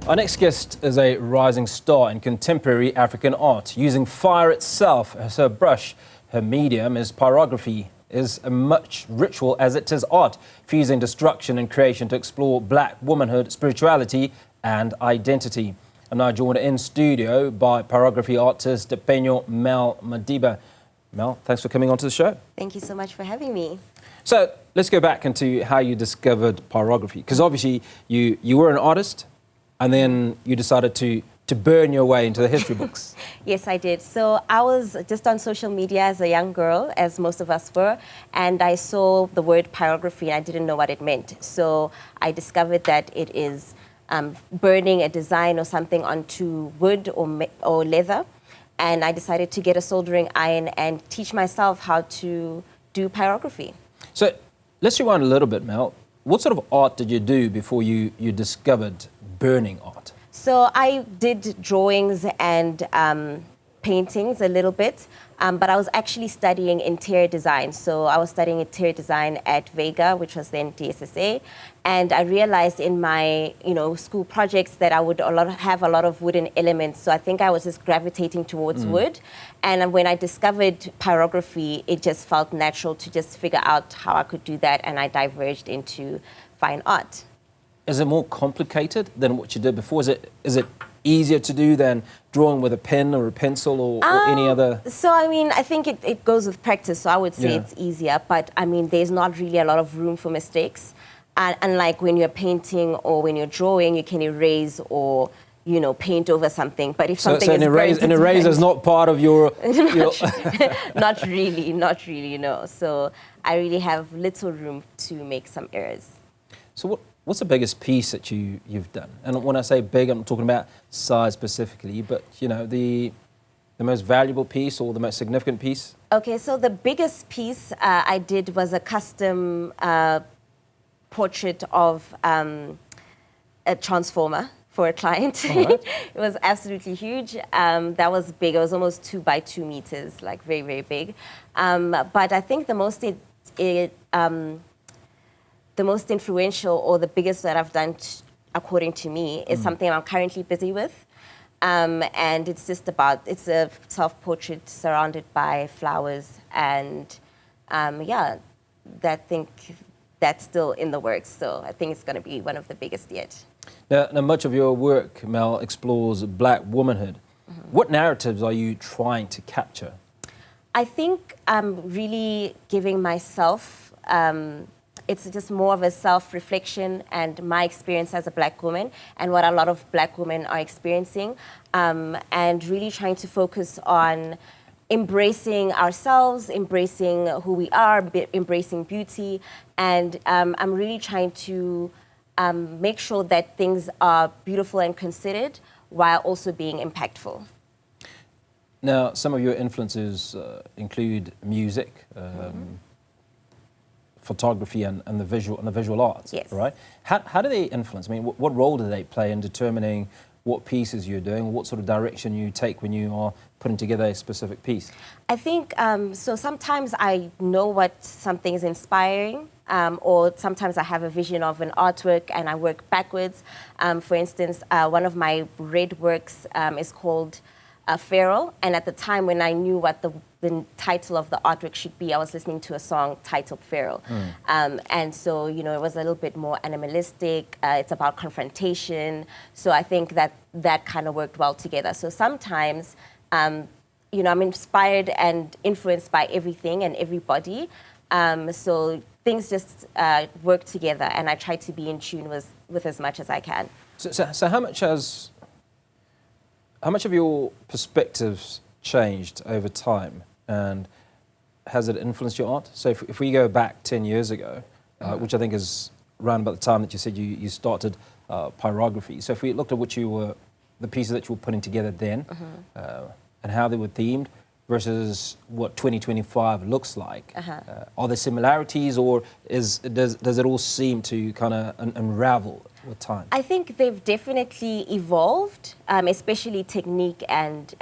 Our next guest is a rising star in contemporary African art. Using fire itself as her brush, her medium is pyrography, is as much ritual as it is art, fusing destruction and creation to explore black womanhood, spirituality and identity. I'm now joined in studio by pyrography artist Phenyo Madiba. Mel, thanks for coming onto the show. Thank you so much for having me. So let's go back into how you discovered pyrography, because obviously you were an artist and then you decided to burn your way into the history books. Yes, I did. So I was just on social media as a young girl, as most of us were, and I saw the word pyrography and I didn't know what it meant. So I discovered that it is burning a design or something onto wood or leather. And I decided to get a soldering iron and teach myself how to do pyrography. So let's rewind a little bit, Mel. What sort of art did you do before you discovered burning art? So I did drawings and paintings a little bit, but I was actually studying interior design. So I was studying interior design at Vega, which was then DSSA, and I realized in my school projects that I would have a lot of wooden elements. So I think I was just gravitating towards wood, and when I discovered pyrography, it just felt natural to just figure out how I could do that, and I diverged into fine art. Is it more complicated than what you did before? Is it easier to do than drawing with a pen or a pencil or any other? So, I mean, I think it goes with practice. So I would say it's easier. But, I mean, there's not really a lot of room for mistakes. And unlike when you're painting or when you're drawing, you can erase or, paint over something. But if something is an eraser is not part of your... Not really, no. So I really have little room to make some errors. So what's the biggest piece that you've done? And when I say big, I'm talking about size specifically, but the most valuable piece or the most significant piece? Okay, so the biggest piece I did was a custom portrait of a transformer for a client. Right. It was absolutely huge. That was big. It was almost 2 by 2 meters, like very, very big. But I think the most influential or the biggest that I've done, according to me, is something I'm currently busy with. And it's just it's a self-portrait surrounded by flowers. And that's still in the works. So I think it's going to be one of the biggest yet. Now much of your work, Mel, explores black womanhood. What narratives are you trying to capture? I think I'm really giving myself... it's just more of a self-reflection and my experience as a black woman and what a lot of black women are experiencing, and really trying to focus on embracing ourselves, embracing who we are, embracing beauty, and I'm really trying to make sure that things are beautiful and considered while also being impactful. Now, some of your influences include music, photography and the visual arts, yes. Right? How do they influence? I mean, what role do they play in determining what pieces you're doing, what sort of direction you take when you are putting together a specific piece? I think, so sometimes I know what something is inspiring, or sometimes I have a vision of an artwork and I work backwards. For instance, one of my red works is called Feral, and at the time when I knew what the title of the artwork should be, I was listening to a song titled Feral. And so, it was a little bit more animalistic. It's about confrontation. So I think that kind of worked well together. So sometimes, I'm inspired and influenced by everything and everybody. So things just work together, and I try to be in tune with as much as I can. So how much of your perspectives changed over time, and has it influenced your art? So if we go back 10 years ago, which I think is around about the time that you said you started pyrography. So if we looked at the pieces that you were putting together then, and how they were themed versus what 2025 looks like, are there similarities, or does it all seem to kind of unravel with time? I think they've definitely evolved, especially technique and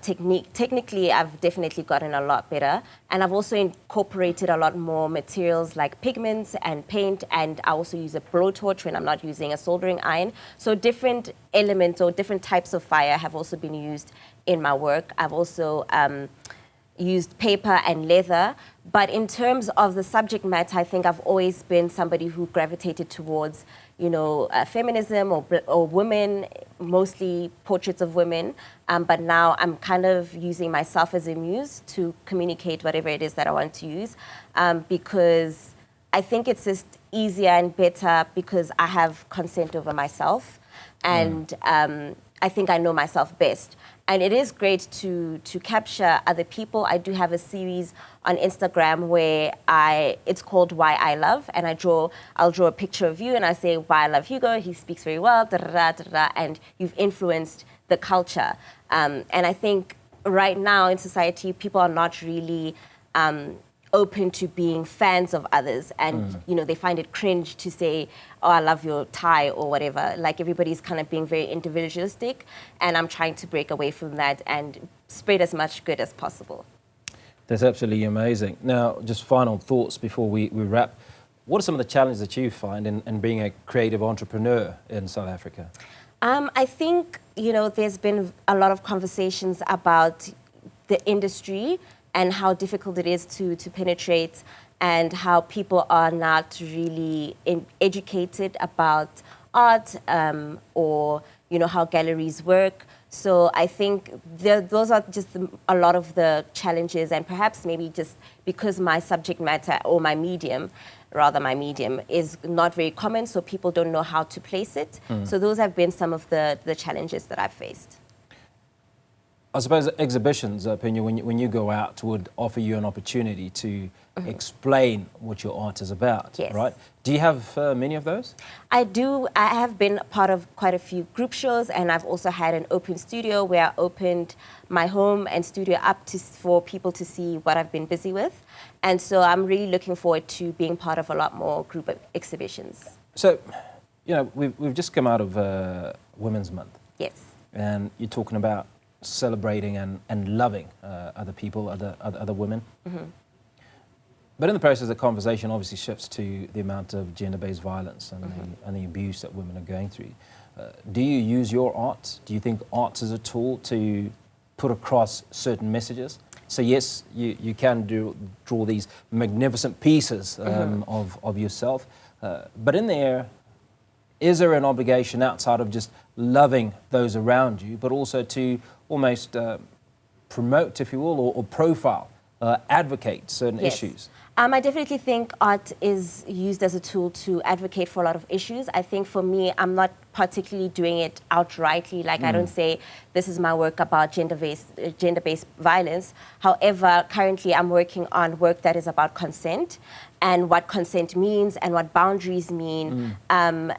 technically I've definitely gotten a lot better, and I've also incorporated a lot more materials like pigments and paint, and I also use a blowtorch when I'm not using a soldering iron. So different elements or different types of fire have also been used in my work. I've also used paper and leather, but in terms of the subject matter, I think I've always been somebody who gravitated towards, feminism or women, mostly portraits of women. But now I'm kind of using myself as a muse to communicate whatever it is that I want to use, because I think it's just easier and better because I have consent over myself, and I think I know myself best. And it is great to capture other people. I do have a series on Instagram where it's called Why I Love, and I'll draw a picture of you and I say, why I love Hugo, he speaks very well, da, da, da, da, da, and you've influenced the culture. And I think right now in society, people are not really open to being fans of others, and they find it cringe to say, oh, I love your tie or whatever. Like, everybody's kind of being very individualistic, and I'm trying to break away from that and spread as much good as possible. That's absolutely amazing. Now, just final thoughts before we wrap. What are some of the challenges that you find in being a creative entrepreneur in South Africa? I think, there's been a lot of conversations about the industry and how difficult it is to penetrate, and how people are not really educated about art, or how galleries work. So I think those are just a lot of the challenges, and perhaps maybe just because my subject matter or my medium is not very common, so people don't know how to place it. So those have been some of the challenges that I've faced. I suppose exhibitions, Phenyo, when you go out, would offer you an opportunity to explain what your art is about, yes. right? Do you have many of those? I do. I have been part of quite a few group shows, and I've also had an open studio where I opened my home and studio up for people to see what I've been busy with. And so I'm really looking forward to being part of a lot more group exhibitions. So, we've just come out of Women's Month. Yes. And you're talking about celebrating and loving other people, other women. But in the process, the conversation obviously shifts to the amount of gender-based violence and the abuse that women are going through. Do you use your art? Do you think art is a tool to put across certain messages? So yes, you can draw these magnificent pieces of yourself, but in there, is there an obligation outside of just loving those around you, but also to almost promote, if you will, or profile, advocate certain issues? I definitely think art is used as a tool to advocate for a lot of issues. I think for me, I'm not particularly doing it outrightly. Like, I don't say, this is my work about gender-based violence. However, currently I'm working on work that is about consent, and what consent means, and what boundaries mean, and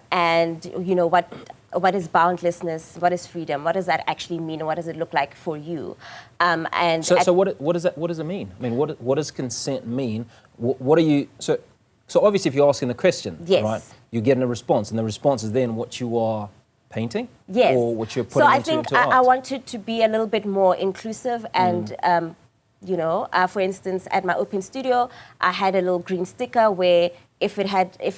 what is boundlessness, what is freedom, what does that actually mean, and what does it look like for you? So what does it mean? I mean, what does consent mean? What are you, so obviously if you're asking the question, yes. right, you're getting a response, and the response is then what you are painting? Yes. Or what you're putting into art? So I think I wanted to be a little bit more inclusive, and for instance, at my open studio, I had a little green sticker where if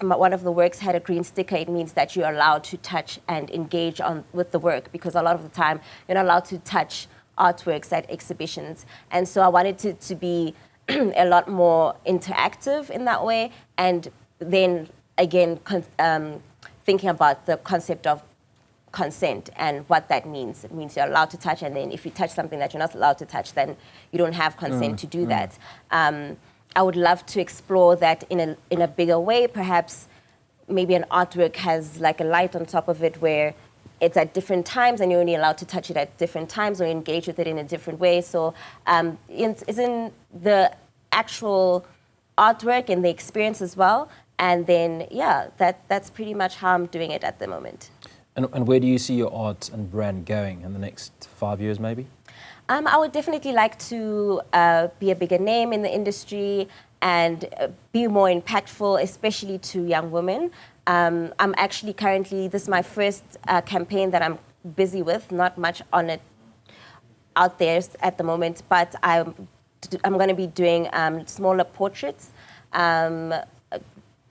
one of the works had a green sticker, it means that you're allowed to touch and engage with the work, because a lot of the time you're not allowed to touch artworks at exhibitions. And so I wanted it to be a lot more interactive in that way. And then again, thinking about the concept of consent and what that means. It means you're allowed to touch, and then if you touch something that you're not allowed to touch, then you don't have consent to do that. I would love to explore that in a bigger way. Perhaps maybe an artwork has like a light on top of it where it's at different times and you're only allowed to touch it at different times, or engage with it in a different way. So it's in the actual artwork and the experience as well. And then, that's pretty much how I'm doing it at the moment. And where do you see your art and brand going in the next 5 years, maybe? I would definitely like to be a bigger name in the industry and be more impactful, especially to young women. I'm actually currently, this is my first campaign that I'm busy with, not much on it out there at the moment, but I'm going to be doing smaller portraits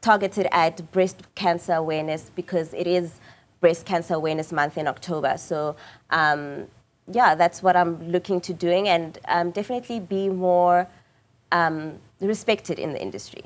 targeted at breast cancer awareness, because it is Breast Cancer Awareness Month in October. So yeah, that's what I'm looking to doing, and definitely be more respected in the industry.